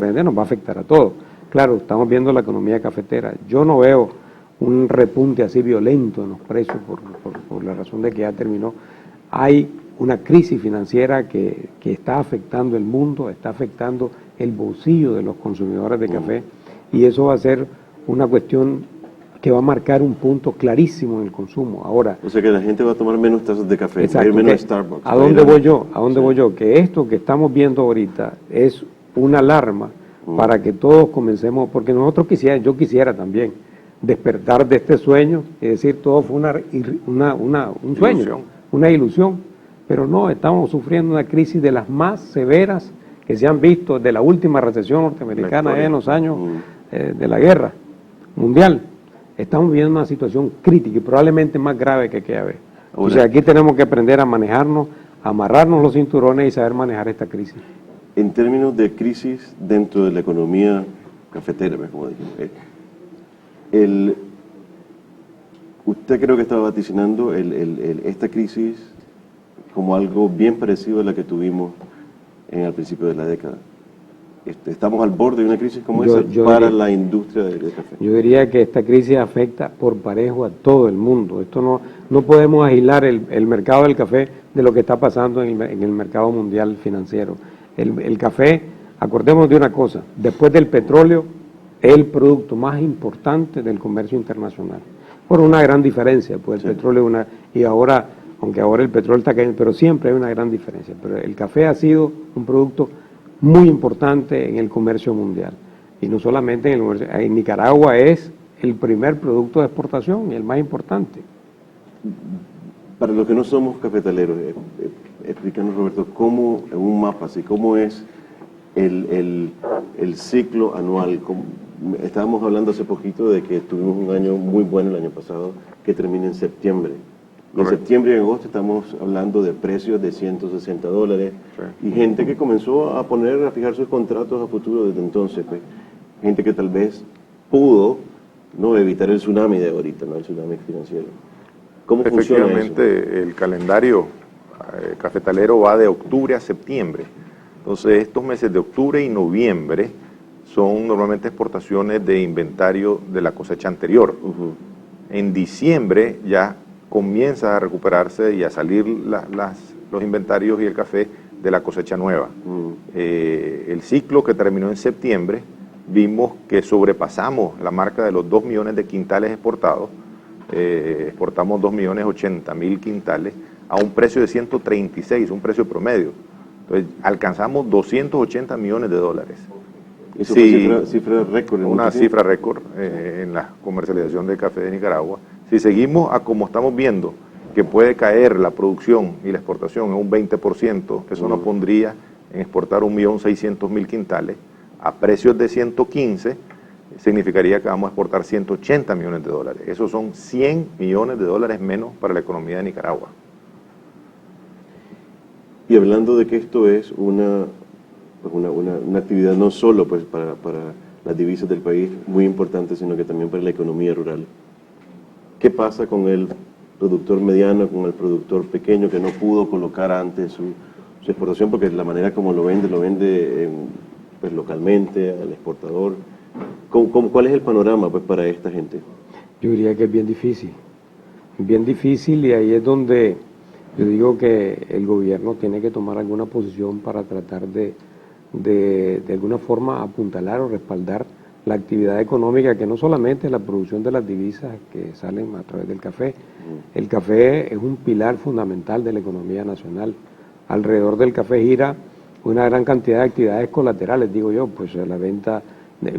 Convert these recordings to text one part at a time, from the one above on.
nos va a afectar a todos. Claro, estamos viendo la economía cafetera. Yo no veo un repunte así violento en los precios por la razón de que ya terminó. Hay una crisis financiera que está afectando el mundo, está afectando el bolsillo de los consumidores de café, y eso va a ser una cuestión que va a marcar un punto clarísimo en el consumo. Ahora, o sea que la gente va a tomar menos tazas de café, exacto, va a ir menos a Starbucks. ¿A dónde voy yo? ¿A dónde voy yo? Que esto que estamos viendo ahorita es una alarma para que todos comencemos, porque yo quisiera también despertar de este sueño y decir todo fue un sueño, una ilusión, pero no, estamos sufriendo una crisis de las más severas que se han visto desde la última recesión norteamericana en los años de la guerra mundial. Estamos viviendo una situación crítica y probablemente más grave que aquella vez. O sea, aquí tenemos que aprender a manejarnos, a amarrarnos los cinturones y saber manejar esta crisis. En términos de crisis dentro de la economía cafetera, como dijimos, usted creo que estaba vaticinando esta crisis como algo bien parecido a la que tuvimos al principio de la década. ¿Estamos al borde de una crisis como esa para la industria del café? Yo diría que esta crisis afecta por parejo a todo el mundo. Esto no podemos aislar el mercado del café de lo que está pasando en el mercado mundial financiero. El café, acordemos de una cosa, después del petróleo, es el producto más importante del comercio internacional. Por una gran diferencia, pues el petróleo y ahora, aunque ahora el petróleo está cayendo, pero siempre hay una gran diferencia. Pero el café ha sido un producto muy importante en el comercio mundial. Y no solamente en el comercio, en Nicaragua es el primer producto de exportación y el más importante. Para los que no somos cafetaleros, explícanos, Roberto, cómo, en un mapa así, cómo es el ciclo anual. Estábamos hablando hace poquito de que tuvimos un año muy bueno el año pasado, que termina en septiembre. En septiembre y en agosto estamos hablando de precios de $160 y gente que comenzó a fijar sus contratos a futuro desde entonces, pues, gente que tal vez pudo evitar el tsunami de ahorita, el tsunami financiero. ¿Cómo funciona eso? Efectivamente, el calendario cafetalero va de octubre a septiembre. Entonces, estos meses de octubre y noviembre son normalmente exportaciones de inventario de la cosecha anterior. En diciembre ya comienza a recuperarse y a salir los inventarios y el café de la cosecha nueva. El ciclo que terminó en septiembre, vimos que sobrepasamos la marca de los 2 millones de quintales exportados. Exportamos 2.080.000 quintales a un precio de 136, un precio promedio. Entonces, alcanzamos $280 millones. Eso fue cifra récord. Una cifra récord en la comercialización del café de Nicaragua. Si seguimos a como estamos viendo, que puede caer la producción y la exportación en un 20%, eso nos pondría en exportar 1.600.000 quintales a precios de 115, significaría que vamos a exportar $180 millones. Esos son $100 millones menos para la economía de Nicaragua. Y hablando de que esto es una actividad no solo pues para las divisas del país muy importante, sino que también para la economía rural. ¿Qué pasa con el productor mediano, con el productor pequeño que no pudo colocar antes su exportación? Porque la manera como lo vende pues, localmente al exportador. ¿Cuál es el panorama pues, para esta gente? Yo diría que es bien difícil, y ahí es donde yo digo que el gobierno tiene que tomar alguna posición para tratar de alguna forma apuntalar o respaldar la actividad económica, que no solamente es la producción de las divisas que salen a través del café. El café es un pilar fundamental de la economía nacional. Alrededor del café gira una gran cantidad de actividades colaterales, digo yo, pues la venta,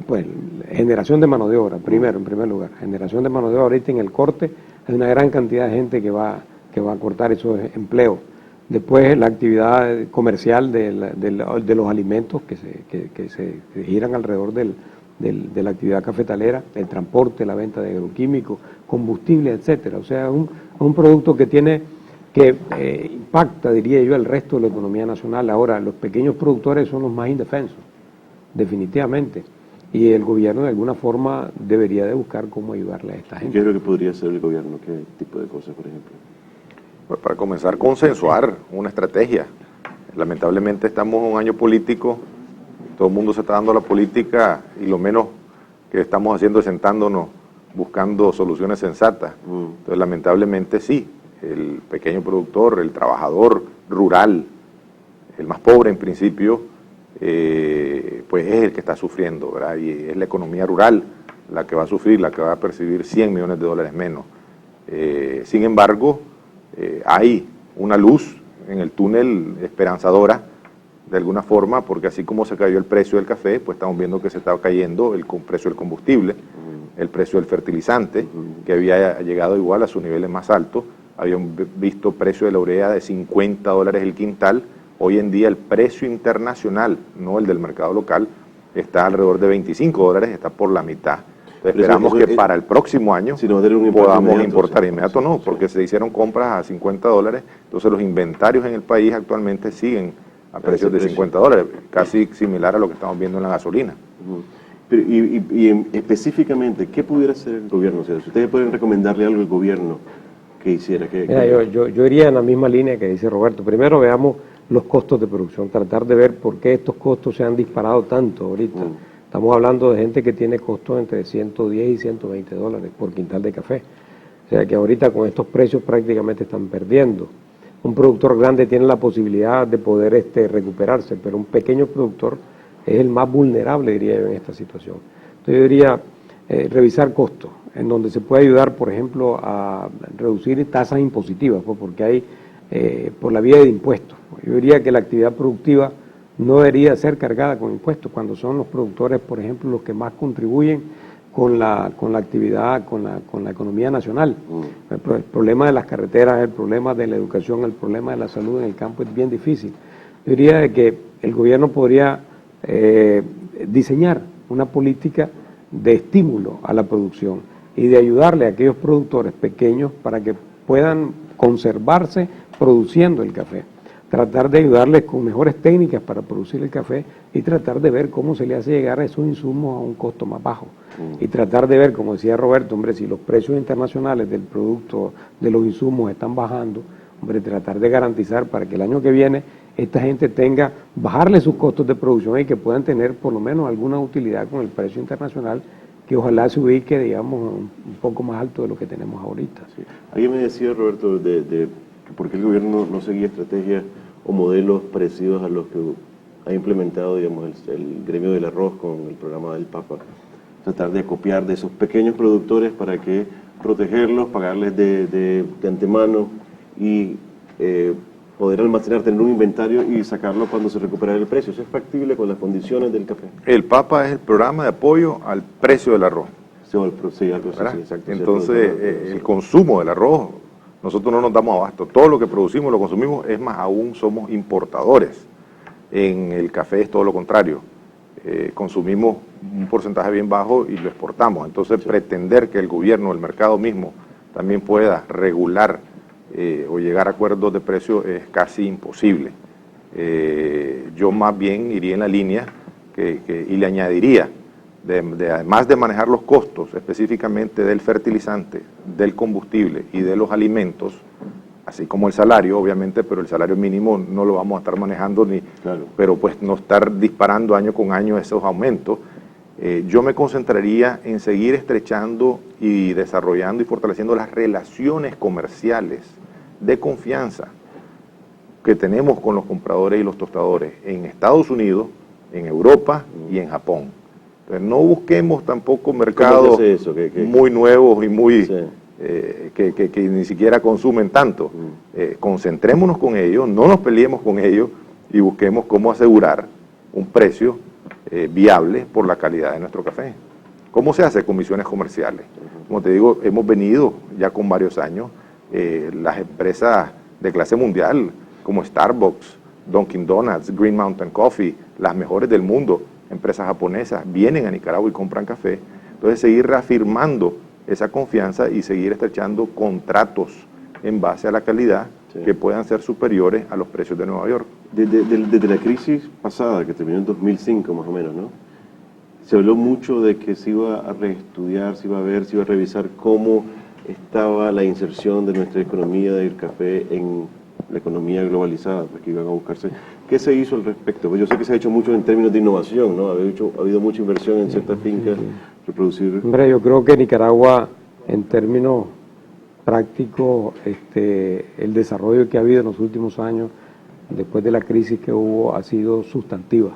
pues generación de mano de obra, en primer lugar. Generación de mano de obra ahorita en el corte, hay una gran cantidad de gente que va a cortar esos empleos. Después la actividad comercial de los alimentos que se giran alrededor de la actividad cafetalera, el transporte, la venta de agroquímicos, combustible, etcétera. O sea, un producto que impacta, diría yo, el resto de la economía nacional. Ahora, los pequeños productores son los más indefensos, definitivamente. Y el gobierno de alguna forma debería de buscar cómo ayudarle a esta gente. ¿Qué es lo que podría hacer el gobierno? ¿Qué tipo de cosas, por ejemplo? Pues para comenzar, consensuar una estrategia. Lamentablemente estamos en un año político todo el mundo se está dando a la política y lo menos que estamos haciendo es sentándonos buscando soluciones sensatas. Entonces, lamentablemente sí, el pequeño productor, el trabajador rural, el más pobre en principio, pues es el que está sufriendo, ¿verdad? Y es la economía rural la que va a sufrir, la que va a percibir 100 millones de dólares menos. Sin embargo, hay una luz en el túnel esperanzadora, de alguna forma, porque así como se cayó el precio del café, pues estamos viendo que se estaba cayendo el precio del combustible, el precio del fertilizante, que había llegado igual a sus niveles más altos. Habían visto precio de la urea de $50 el quintal. Hoy en día el precio internacional, no el del mercado local, está alrededor de $25, está por la mitad. Entonces, esperamos que para el próximo año podamos importar inmediato, no, porque se hicieron compras a $50, entonces los inventarios en el país actualmente siguen a precios de $50, casi similar a lo que estamos viendo en la gasolina. Pero, específicamente, ¿qué pudiera hacer el gobierno? O sea, si ustedes pueden recomendarle algo al gobierno que hiciera. Mira, yo iría en la misma línea que dice Roberto. Primero veamos los costos de producción, tratar de ver por qué estos costos se han disparado tanto ahorita. Estamos hablando de gente que tiene costos entre $110 y $120 por quintal de café. O sea que ahorita con estos precios prácticamente están perdiendo. Un productor grande tiene la posibilidad de poder recuperarse, pero un pequeño productor es el más vulnerable, diría yo, en esta situación. Entonces yo diría revisar costos, en donde se puede ayudar, por ejemplo, a reducir tasas impositivas, pues, porque hay por la vía de impuestos. Yo diría que la actividad productiva no debería ser cargada con impuestos, cuando son los productores, por ejemplo, los que más contribuyen con la actividad, con la economía nacional. El problema de las carreteras, el problema de la educación, el problema de la salud en el campo es bien difícil. Yo diría de que el gobierno podría diseñar una política de estímulo a la producción y de ayudarle a aquellos productores pequeños para que puedan conservarse produciendo el café. Tratar de ayudarles con mejores técnicas para producir el café y tratar de ver cómo se le hace llegar a esos insumos a un costo más bajo. Y tratar de ver, como decía Roberto, hombre, si los precios internacionales del producto, de los insumos están bajando, hombre, tratar de garantizar para que el año que viene esta gente bajarle sus costos de producción y que puedan tener por lo menos alguna utilidad con el precio internacional, que ojalá se ubique, digamos, un poco más alto de lo que tenemos ahorita. Sí. Alguien me decía, Roberto, de por qué el gobierno no seguía estrategias o modelos parecidos a los que ha implementado, digamos, el gremio del arroz con el programa del Papa. Tratar de copiar de esos pequeños productores para que protegerlos, pagarles de antemano y poder almacenar, tener un inventario y sacarlo cuando se recupera el precio. ¿Eso es factible con las condiciones del café? El Papa es el programa de apoyo al precio del arroz. Sí, algo así, exacto. Entonces, el consumo del arroz, nosotros no nos damos abasto. Todo lo que producimos lo consumimos, es más, aún somos importadores. En el café es todo lo contrario. Consumimos un porcentaje bien bajo y lo exportamos. Entonces, pretender que el gobierno, el mercado mismo, también pueda regular o llegar a acuerdos de precio es casi imposible. Yo más bien iría en la línea y le añadiría, además de manejar los costos específicamente del fertilizante, del combustible y de los alimentos, así como el salario, obviamente, pero el salario mínimo no lo vamos a estar manejando, pero pues no estar disparando año con año esos aumentos. Yo me concentraría en seguir estrechando y desarrollando y fortaleciendo las relaciones comerciales de confianza que tenemos con los compradores y los tostadores en Estados Unidos, en Europa y en Japón. Entonces, no busquemos tampoco mercados muy nuevos y muy que ni siquiera consumen tanto. Concentrémonos con ellos, no nos peleemos con ellos y busquemos cómo asegurar un precio viable por la calidad de nuestro café. ¿Cómo se hace? Con misiones comerciales. Como te digo, hemos venido ya con varios años, las empresas de clase mundial como Starbucks, Dunkin' Donuts, Green Mountain Coffee, las mejores del mundo, empresas japonesas, vienen a Nicaragua y compran café. Entonces, seguir reafirmando esa confianza y seguir estrechando contratos en base a la calidad que puedan ser superiores a los precios de Nueva York. Desde la crisis pasada, que terminó en 2005 más o menos, ¿no? Se habló mucho de que se iba a reestudiar, se iba a ver, se iba a revisar cómo estaba la inserción de nuestra economía del café en la economía globalizada, porque iban a buscarse ¿Qué se hizo al respecto? Pues yo sé que se ha hecho mucho en términos de innovación, ¿no? Ha habido mucha inversión en ciertas fincas, reproducir... Hombre, yo creo que Nicaragua, en términos prácticos, el desarrollo que ha habido en los últimos años, después de la crisis que hubo, ha sido sustantiva.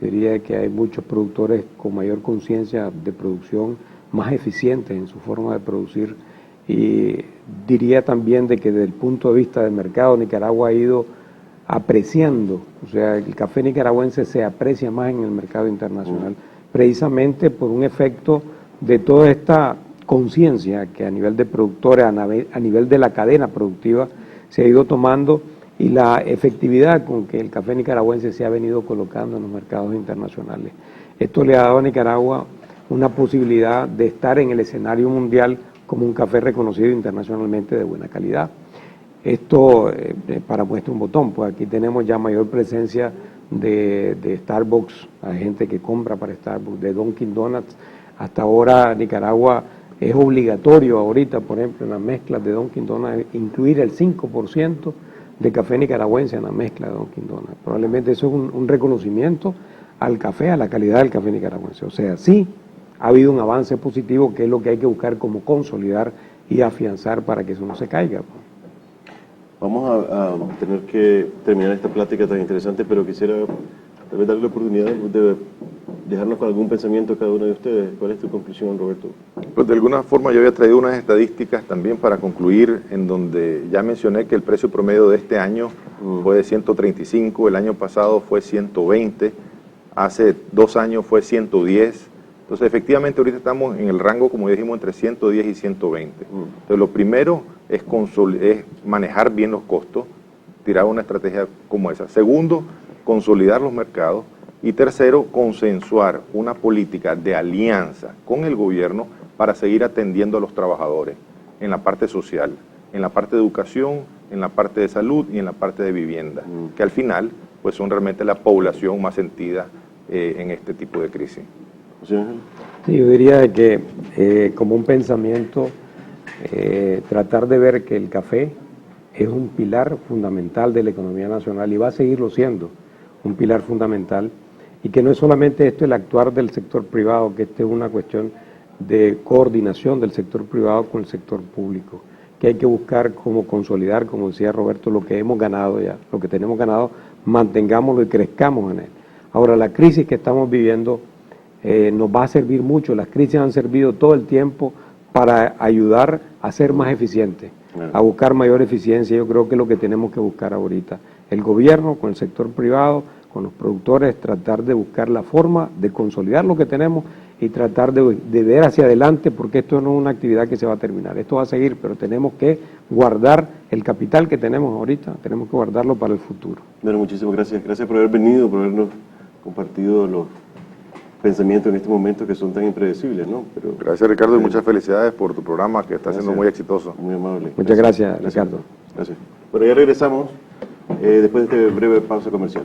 Diría que hay muchos productores con mayor conciencia de producción, más eficientes en su forma de producir, y diría también de que desde el punto de vista del mercado, Nicaragua ha ido apreciando, o sea, el café nicaragüense se aprecia más en el mercado internacional, precisamente por un efecto de toda esta conciencia que a nivel de productores, a nivel de la cadena productiva, se ha ido tomando, y la efectividad con que el café nicaragüense se ha venido colocando en los mercados internacionales. Esto le ha dado a Nicaragua una posibilidad de estar en el escenario mundial como un café reconocido internacionalmente de buena calidad. Esto, para muestra un botón, pues aquí tenemos ya mayor presencia de Starbucks, hay gente que compra para Starbucks, de Dunkin' Donuts. Hasta ahora Nicaragua es obligatorio ahorita, por ejemplo, en las mezclas de Dunkin' Donuts, incluir el 5% de café nicaragüense en la mezcla de Dunkin' Donuts. Probablemente eso es un reconocimiento al café, a la calidad del café nicaragüense. O sea, sí ha habido un avance positivo, que es lo que hay que buscar como consolidar y afianzar para que eso no se caiga. Vamos a tener que terminar esta plática tan interesante, pero quisiera tal vez darle la oportunidad de dejarnos con algún pensamiento a cada uno de ustedes. ¿Cuál es tu conclusión, Roberto? Pues de alguna forma yo había traído unas estadísticas también para concluir, en donde ya mencioné que el precio promedio de este año fue de 135, el año pasado fue 120, hace 2 años fue 110. Entonces, efectivamente, ahorita estamos en el rango, como dijimos, entre 110 y 120. Entonces, lo primero es manejar bien los costos, tirar una estrategia como esa. Segundo, consolidar los mercados. Y tercero, consensuar una política de alianza con el gobierno para seguir atendiendo a los trabajadores en la parte social, en la parte de educación, en la parte de salud y en la parte de vivienda, que al final pues son realmente la población más sentida en este tipo de crisis. ¿Sí, Ángel? Sí, yo diría de que como un pensamiento, tratar de ver que el café es un pilar fundamental de la economía nacional y va a seguirlo siendo un pilar fundamental, y que no es solamente esto el actuar del sector privado, que esta es una cuestión de coordinación del sector privado con el sector público, que hay que buscar cómo consolidar, como decía Roberto, lo que hemos ganado ya, lo que tenemos ganado, mantengámoslo y crezcamos en él. Ahora, la crisis que estamos viviendo nos va a servir mucho. Las crisis han servido todo el tiempo para ayudar a ser más eficientes, a buscar mayor eficiencia. Yo creo que es lo que tenemos que buscar ahorita. El gobierno con el sector privado, con los productores, tratar de buscar la forma de consolidar lo que tenemos y tratar de ver hacia adelante, porque esto no es una actividad que se va a terminar, esto va a seguir, pero tenemos que guardar el capital que tenemos ahorita, tenemos que guardarlo para el futuro. Bueno, muchísimas gracias. Gracias por haber venido, por habernos compartido los pensamientos en este momento que son tan impredecibles, ¿no? Pero, gracias, Ricardo, y muchas felicidades por tu programa, que está siendo muy exitoso. Muy amable. Muchas gracias, Ricardo. Gracias. Bueno, ya regresamos después de esta breve pausa comercial.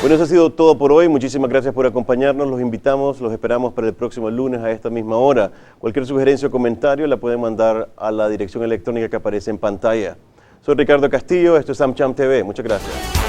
Bueno, eso ha sido todo por hoy. Muchísimas gracias por acompañarnos. Los invitamos, los esperamos para el próximo lunes a esta misma hora. Cualquier sugerencia o comentario la pueden mandar a la dirección electrónica que aparece en pantalla. Soy Ricardo Castillo, esto es AmCham TV. Muchas gracias.